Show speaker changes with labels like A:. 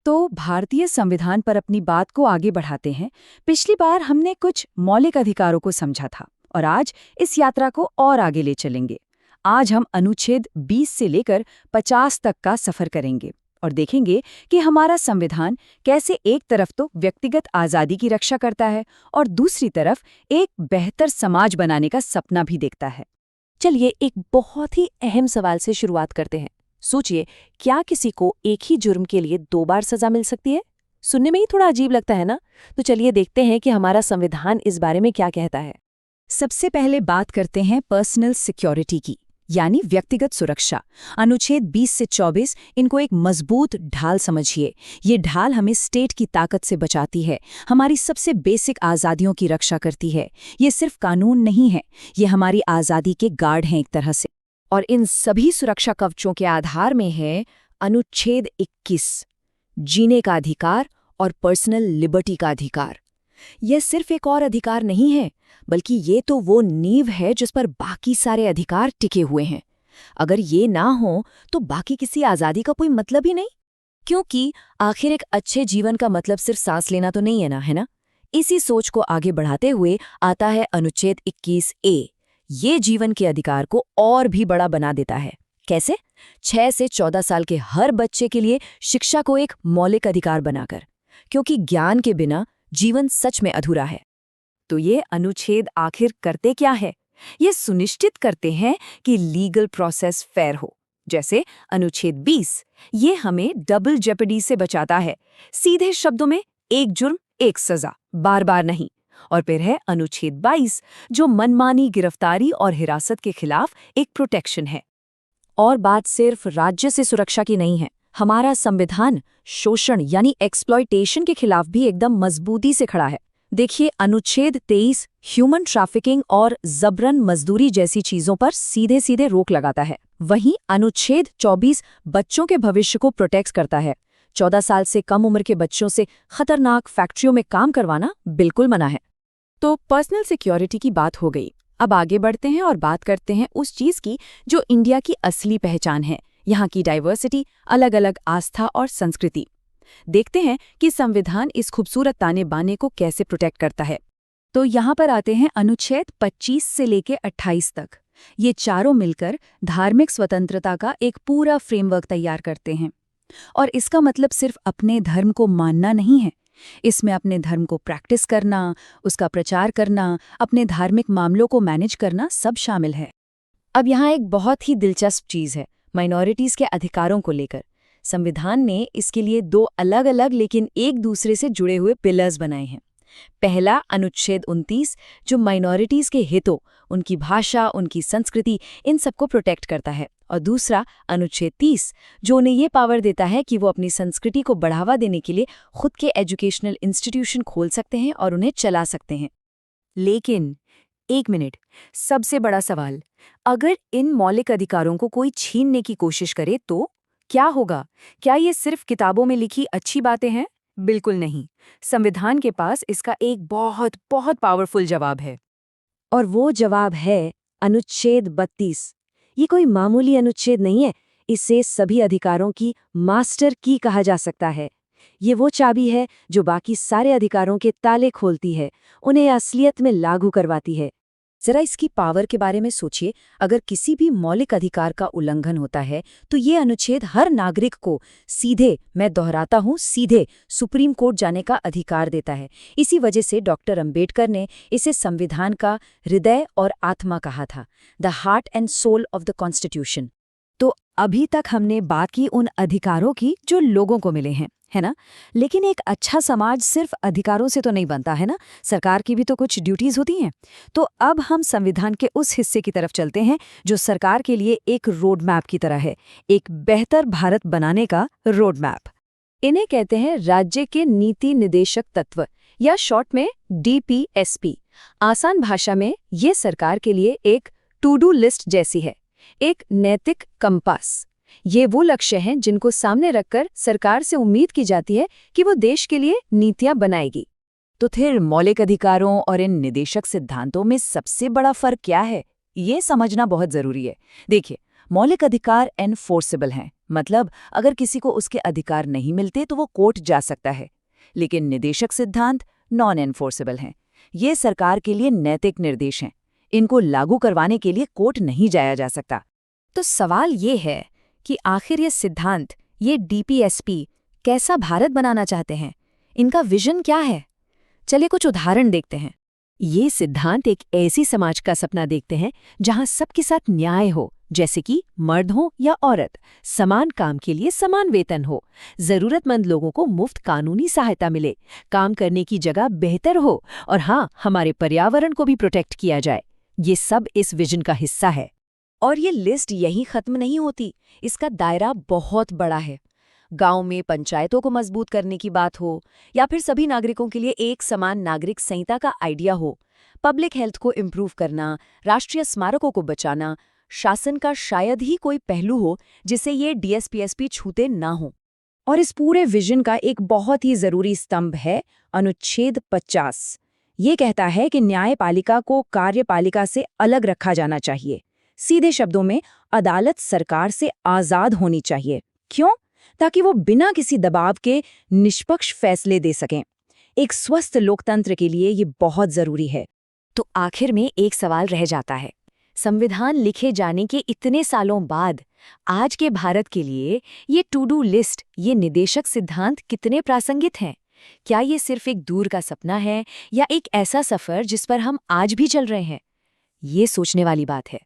A: तो भारतीय संविधान पर अपनी बात को आगे बढ़ाते हैं। पिछली बार हमने कुछ मौलिक अधिकारों को समझा था और आज इस यात्रा को और आगे ले चलेंगे। आज हम अनुच्छेद 20 से लेकर 50 तक का सफर करेंगे और देखेंगे कि हमारा संविधान कैसे एक तरफ तो व्यक्तिगत आज़ादी की रक्षा करता है और दूसरी तरफ एक बेहतर समाज बनाने का सपना भी देखता है।
B: चलिए एक बहुत ही अहम सवाल से शुरुआत करते हैं। सोचिए, क्या किसी को एक ही जुर्म के लिए 2 बार सजा मिल सकती है? सुनने में ही थोड़ा अजीब लगता है ना? तो चलिए देखते हैं कि हमारा संविधान इस बारे में क्या कहता है।
A: सबसे पहले बात करते हैं पर्सनल सिक्योरिटी की, यानी व्यक्तिगत सुरक्षा। अनुच्छेद 20 से 24 इनको एक मजबूत ढाल समझिए। ये ढाल हमें स्टेट की ताकत से बचाती है, हमारी सबसे बेसिक आज़ादियों की रक्षा करती है। ये सिर्फ कानून नहीं है, ये हमारी आज़ादी के गार्ड हैं एक तरह से।
B: और इन सभी सुरक्षा कवचों के आधार में है अनुच्छेद 21, जीने का अधिकार और पर्सनल लिबर्टी का अधिकार। यह सिर्फ एक और अधिकार नहीं है, बल्कि ये तो वो नींव है जिस पर बाकी सारे अधिकार टिके हुए हैं। अगर ये ना हो तो बाकी किसी आज़ादी का कोई मतलब ही नहीं, क्योंकि आखिर एक अच्छे जीवन का मतलब सिर्फ सांस लेना तो नहीं है ना? इसी सोच को आगे बढ़ाते हुए आता है अनुच्छेद 21A। ये जीवन के अधिकार को और भी बड़ा बना देता है। कैसे? 6 से 14 साल के हर बच्चे के लिए शिक्षा को एक मौलिक अधिकार बनाकर, क्योंकि ज्ञान के बिना जीवन सच में अधूरा है। तो ये अनुच्छेद आखिर करते क्या है? ये सुनिश्चित करते हैं कि लीगल प्रोसेस फेयर हो। जैसे अनुच्छेद 20, ये हमें डबल जेपडी से बचाता है। सीधे शब्दों में एक जुर्म एक सजा, बार बार नहीं। और फिर है अनुच्छेद 22, जो मनमानी गिरफ्तारी और हिरासत के खिलाफ एक प्रोटेक्शन है। और बात सिर्फ राज्य से सुरक्षा की नहीं है। हमारा संविधान शोषण यानी एक्सप्लॉयटेशन के खिलाफ भी एकदम मजबूती से खड़ा है। देखिए, अनुच्छेद 23 ह्यूमन ट्रैफिकिंग और जबरन मजदूरी जैसी चीजों पर सीधे सीधे रोक लगाता है। वहीं अनुच्छेद 24 बच्चों के भविष्य को प्रोटेक्ट करता है। 14 साल से कम उम्र के बच्चों से खतरनाक फैक्ट्रियों में काम करवाना बिल्कुल मना है। तो पर्सनल सिक्योरिटी की बात हो गई। अब आगे बढ़ते हैं और बात करते हैं उस चीज की जो इंडिया की असली पहचान है, यहाँ की डाइवर्सिटी, अलग अलग आस्था और संस्कृति। देखते हैं कि संविधान इस खूबसूरत ताने बाने को कैसे प्रोटेक्ट करता है। तो यहाँ पर आते हैं अनुच्छेद 25 से लेके 28 तक। ये चारों मिलकर धार्मिक स्वतंत्रता का एक पूरा फ्रेमवर्क तैयार करते हैं। और इसका मतलब सिर्फ अपने धर्म को मानना नहीं है, इसमें अपने धर्म को प्रैक्टिस करना, उसका प्रचार करना, अपने धार्मिक मामलों को मैनेज करना सब शामिल है। अब यहाँ एक बहुत ही दिलचस्प चीज़ है, माइनॉरिटीज़ के अधिकारों को लेकर। संविधान ने इसके लिए 2 अलग अलग लेकिन एक दूसरे से जुड़े हुए पिलर्स बनाए हैं। पहला अनुच्छेद 29, जो माइनॉरिटीज़ के हितों, उनकी भाषा, उनकी संस्कृति, इन सबको प्रोटेक्ट करता है। और दूसरा अनुच्छेद 30, जो उन्हें ये पावर देता है कि वो अपनी संस्कृति को बढ़ावा देने के लिए खुद के एजुकेशनल इंस्टीट्यूशन खोल सकते हैं और उन्हें चला सकते हैं। लेकिन एक मिनट, सबसे बड़ा सवाल, अगर इन मौलिक अधिकारों को कोई छीनने की कोशिश करे तो क्या होगा? क्या ये सिर्फ किताबों में लिखी अच्छी बातें हैं? बिल्कुल नहीं। संविधान के पास इसका एक बहुत बहुत पावरफुल जवाब है। और वो जवाब है अनुच्छेद 32। ये कोई मामूली अनुच्छेद नहीं है, इसे सभी अधिकारों की मास्टर की कहा जा सकता है। ये वो चाबी है जो बाकी सारे अधिकारों के ताले खोलती है, उन्हें असलियत में लागू करवाती है। जरा इसकी पावर के बारे में सोचिए। अगर किसी भी मौलिक अधिकार का उल्लंघन होता है तो ये अनुच्छेद हर नागरिक को सीधे, मैं दोहराता हूँ, सीधे सुप्रीम कोर्ट जाने का अधिकार देता है। इसी वजह से डॉक्टर अंबेडकर ने इसे संविधान का हृदय और आत्मा कहा था, the heart and soul of the constitution. तो अभी तक हमने बात की उन अधिकारों की जो लोगों को मिले हैं, है ना? लेकिन एक अच्छा समाज सिर्फ अधिकारों से तो नहीं बनता, है ना? सरकार की भी तो कुछ ड्यूटीज होती हैं। तो अब हम संविधान के उस हिस्से की तरफ चलते हैं जो सरकार के लिए एक रोड मैप की तरह है, एक बेहतर भारत बनाने का रोड मैप। इन्हें कहते हैं राज्य के नीति निदेशक तत्व, या शॉर्ट में DPSP। आसान भाषा में ये सरकार के लिए एक टू डू लिस्ट जैसी है, एक नैतिक कंपास। ये वो लक्ष्य हैं जिनको सामने रखकर सरकार से उम्मीद की जाती है कि वो देश के लिए नीतियां बनाएगी। तो फिर मौलिक अधिकारों और इन निदेशक सिद्धांतों में सबसे बड़ा फर्क क्या है, ये समझना बहुत जरूरी है। देखिए,
A: मौलिक अधिकार एनफोर्सेबल हैं, मतलब अगर किसी को उसके अधिकार नहीं मिलते तो वो कोर्ट जा सकता है। लेकिन निदेशक सिद्धांत नॉन एनफोर्सेबल हैं। ये सरकार के लिए नैतिक निर्देश हैं। इनको लागू करवाने के लिए कोर्ट नहीं जाया जा सकता।
B: तो सवाल ये है कि आखिर ये सिद्धांत, ये डीपीएसपी कैसा भारत बनाना चाहते हैं? इनका विजन क्या है? चलिए कुछ उदाहरण देखते हैं। ये सिद्धांत एक ऐसी समाज का सपना देखते हैं जहां सबके साथ न्याय हो, जैसे कि मर्द हो या औरत, समान काम के लिए समान वेतन हो, जरूरतमंद लोगों को मुफ्त कानूनी सहायता मिले, काम करने की जगह बेहतर हो, और हाँ, हमारे पर्यावरण को भी प्रोटेक्ट किया जाए। ये सब इस विजन का हिस्सा है। और ये लिस्ट यहीं खत्म नहीं होती, इसका दायरा बहुत बड़ा है। गांव में पंचायतों को मजबूत करने की बात हो, या फिर सभी नागरिकों के लिए एक समान नागरिक संहिता का आइडिया हो, पब्लिक हेल्थ को इम्प्रूव करना, राष्ट्रीय स्मारकों को बचाना, शासन का शायद ही कोई पहलू हो जिसे ये डीएसपीएसपी छूते ना हो।
A: और इस पूरे विजन का एक बहुत ही जरूरी स्तंभ है अनुच्छेद 50। ये कहता है कि न्यायपालिका को कार्यपालिका से अलग रखा जाना चाहिए। सीधे शब्दों में, अदालत सरकार से आजाद होनी चाहिए। क्यों? ताकि वो बिना किसी दबाव के निष्पक्ष फैसले दे सकें। एक स्वस्थ लोकतंत्र के लिए ये बहुत जरूरी है।
B: तो आखिर में एक सवाल रह जाता है, संविधान लिखे जाने के इतने सालों बाद आज के भारत के लिए ये टू डू लिस्ट, ये निदेशक सिद्धांत कितने प्रासंगिक हैं? क्या ये सिर्फ एक दूर का सपना है, या एक ऐसा सफर जिस पर हम आज भी चल रहे हैं? ये सोचने वाली बात है।